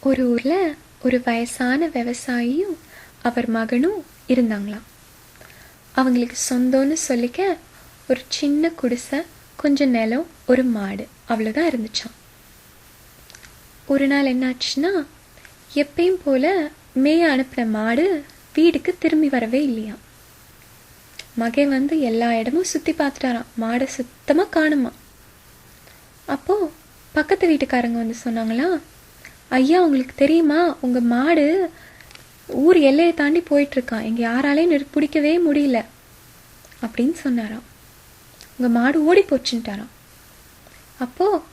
ஒரு ஊர்ல ஒரு வயசான விவசாயியும் அவர் மகனும் இருந்தாங்களாம். அவங்களுக்கு சொந்தம்னு சொல்லிக்க ஒரு சின்ன குடிசை, கொஞ்சம் நிலம், ஒரு மாடு, அவ்வளோதான் இருந்துச்சான். ஒரு நாள் என்னாச்சுன்னா, எப்பயும் போல மேய அனுப்பின மாடு வீடுக்கு திரும்பி வரவே இல்லையாம். மகன் வந்து எல்லா இடமும் சுற்றி பார்த்துட்டாராம், மாடை சுத்தமாக காணுமா. அப்போது பக்கத்து வீட்டுக்காரங்க வந்து சொன்னாங்களா, ஐயா உங்களுக்கு தெரியுமா, உங்கள் மாடு ஊர் எல்லையை தாண்டி போயிட்டுருக்கான், எங்கள் யாராலையும் பிடிக்கவே முடியல அப்படின்னு சொன்னாராம். உங்கள் மாடு ஓடி போச்சுட்டாராம். அப்போது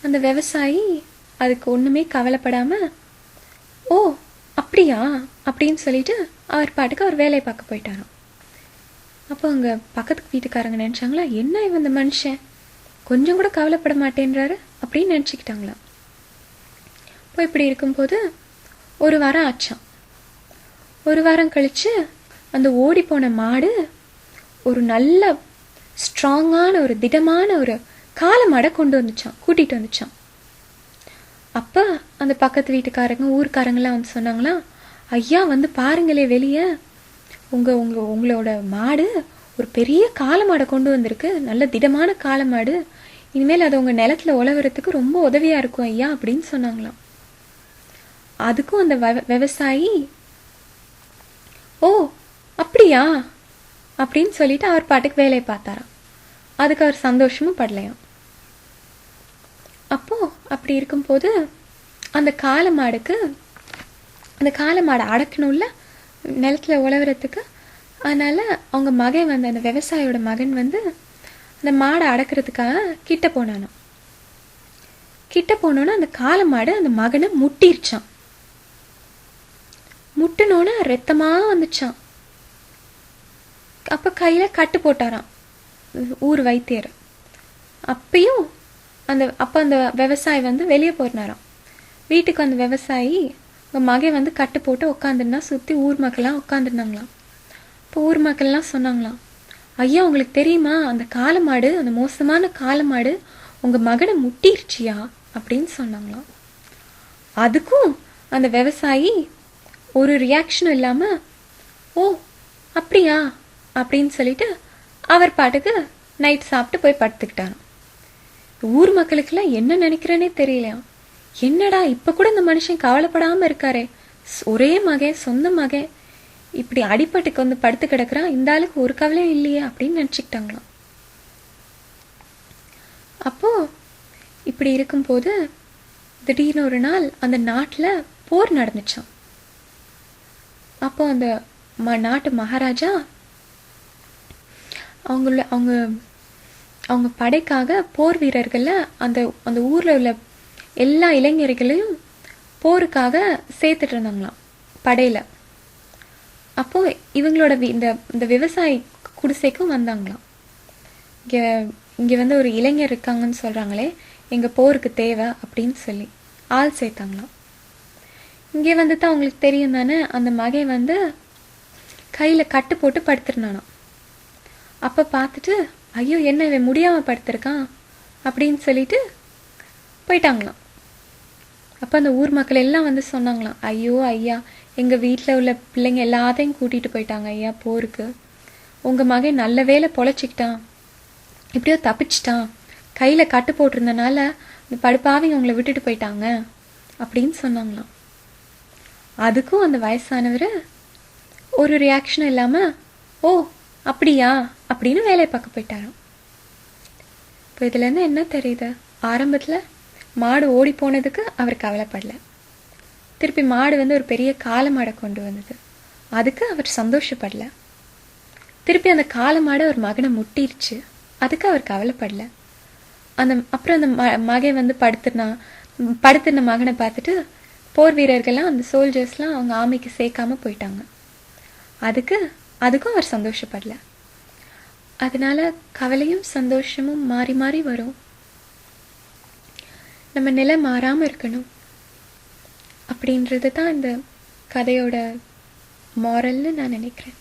அந்த விவசாயி அதுக்கு ஒன்றுமே கவலைப்படாமல், ஓ அப்படியா அப்படின்னு சொல்லிட்டு அவர் பாட்டுக்கு அவர் வேலையை பார்க்க போயிட்டாராம். அப்போ அங்கே பக்கத்து வீட்டுக்காரங்க நினச்சாங்களா, என்ன இவன் இந்த மனுஷன் கொஞ்சம் கூட கவலைப்பட மாட்டேன்றாரு அப்படின்னு நினச்சிக்கிட்டாங்களாம். இப்போ இப்படி இருக்கும்போது ஒரு வாரம் ஆச்சான். ஒரு வாரம் கழித்து அந்த ஓடி போன மாடு ஒரு நல்ல ஸ்ட்ராங்கான ஒரு திடமான ஒரு காளை மாடை கொண்டு வந்துச்சான், கூட்டிகிட்டு வந்துச்சான். அப்போ அந்த பக்கத்து வீட்டுக்காரங்க ஊர்க்காரங்களாம் வந்து சொன்னாங்களா, ஐயா வந்து பாருங்களே வெளியே, உங்களோட மாடு ஒரு பெரிய காளை மாடை கொண்டு வந்திருக்கு, நல்ல திடமான காளை மாடு, இனிமேல் அது உங்கள் நிலத்தில் உழவுறதுக்கு ரொம்ப உதவியாக இருக்கும் ஐயா அப்படின்னு சொன்னாங்களாம். அதுக்கும் அந்த விவசாயி, ஓ அப்படியா அப்படின்னு சொல்லிட்டு அவர் பாட்டுக்கு வேலையை பார்த்தாராம். அதுக்கு அவர் சந்தோஷமும் படலையாம். அப்போ அப்படி இருக்கும்போது அந்த காளை மாடை அடக்கணும்ல நிலத்தில் உழவுறதுக்கு, அதனால அவங்க மகன் வந்து அந்த விவசாயியோட மகன் வந்து அந்த மாடை அடக்கிறதுக்காக கிட்ட போனோன்னா அந்த காளை மாடு அந்த மகனை முட்டிருச்சான். முட்டினோன்னு ரத்தமாக வந்துச்சான். அப்போ கையில் கட்டு போட்டாராம் ஊர் வைத்தியர். அப்பயும் அந்த விவசாயி வந்து வெளியே போனாராம். வீட்டுக்கு அந்த விவசாயி மகன் வந்து கட்டு போட்டு உட்காந்துருந்தா, சுற்றி ஊர் மக்கள்லாம் உட்காந்துருந்தாங்களாம். இப்போ ஊர் மக்கள்லாம் சொன்னாங்களாம், ஐயா உங்களுக்கு தெரியுமா, அந்த காளை மாடு, அந்த மோசமான காளை மாடு உங்கள் மகனை முட்டிருச்சியா அப்படின்னு சொன்னாங்களாம். அதுக்கும் அந்த விவசாயி ஒரு ரியாக்ஷனும் இல்லாமல், ஓ அப்படியா அப்படின்னு சொல்லிட்டு அவர் பாட்டுக்கு நைட் சாப்பிட்டு போய் படுத்துக்கிட்டாராம். ஊர் மக்களுக்கெல்லாம் என்ன நினைக்கிறேனே தெரியலையாம். என்னடா இப்போ கூட இந்த மனுஷன் கவலைப்படாமல் இருக்காரே, ஒரே மகன், சொந்த மகன் இப்படி அடிப்பட்டுக்கு வந்து படுத்து கிடக்குறான், இந்த ஆளுக்கு ஒரு கவலையும் இல்லையே அப்படின்னு நினச்சிக்கிட்டாங்களாம். அப்போ இப்படி இருக்கும்போது திடீர்னு ஒரு நாள் அந்த நாட்டில் போர் நடந்துச்சான். அப்போ அந்த நாட்டு மகாராஜா அவங்க படைக்காக போர் வீரர்களை அந்த ஊரில் உள்ள எல்லா இளைஞர்களையும் போருக்காக சேர்த்துட்டு இருந்தாங்களாம் படையில். அப்போது இவங்களோட இந்த விவசாயி குடிசைக்கும் வந்தாங்களாம். இங்கே வந்து ஒரு இளைஞர் இருக்காங்கன்னு சொல்கிறாங்களே, எங்கள் போருக்கு தேவை அப்படின்னு சொல்லி ஆள் சேர்த்தாங்களாம். இங்கே வந்து தான் அவங்களுக்கு தெரியும் தானே, அந்த மகன் வந்து கையில் கட்டு போட்டு படுத்துருந்தானாம். அப்போ பார்த்துட்டு, ஐயோ என்ன இவன் முடியாமல் படுத்திருக்கான் அப்படின்னு சொல்லிட்டு போயிட்டாங்களாம். அப்போ அந்த ஊர் மக்கள் எல்லாம் வந்து சொன்னாங்களாம், ஐயோ ஐயா எங்கள் வீட்டில் உள்ள பிள்ளைங்க எல்லாத்தையும் கூட்டிகிட்டு போயிட்டாங்க ஐயா போருக்கு, உங்கள் மகன் நல்ல வேலை பொழைச்சிக்கிட்டான், இப்படியோ தப்பிச்சிட்டான், கையில் கட்டு போட்டிருந்தனால இந்த படுப்பாவிங்க உங்களை விட்டுட்டு போயிட்டாங்க அப்படின்னு சொன்னாங்களாம். அதுக்கும் அந்த வயசானவர் ஒரு ரியாக்ஷனும் இல்லாமல், ஓ அப்படியா அப்படின்னு வேலையை பார்க்க போயிட்டாராம். இப்போ இதுலேருந்து என்ன தெரியுது, ஆரம்பத்தில் மாடு ஓடி போனதுக்கு அவர் கவலைப்படல, திருப்பி மாடு வந்து ஒரு பெரிய காளை மாடை கொண்டு வந்தது, அதுக்கு அவர் சந்தோஷப்படல, திருப்பி அந்த காளை மாடை ஒரு மகனை முட்டிருச்சு, அதுக்கு அவர் கவலைப்படல. அப்புறம் அந்த மகன் வந்து படுத்திருந்த மகனை பார்த்துட்டு போர் வீரர்கள்லாம், அந்த சோல்ஜர்ஸ்லாம் அவங்க ஆமைக்கு சேர்க்காம போயிட்டாங்க, அதுக்கும் அவர் சந்தோஷப்படல. அதனால கவலையும் சந்தோஷமும் மாறி மாறி வரும். நம்ம நிலை மாறாமல் இருக்கணும் அப்படின்றது தான் இந்த கதையோட மாரல்னு நான் நினைக்கிறேன்.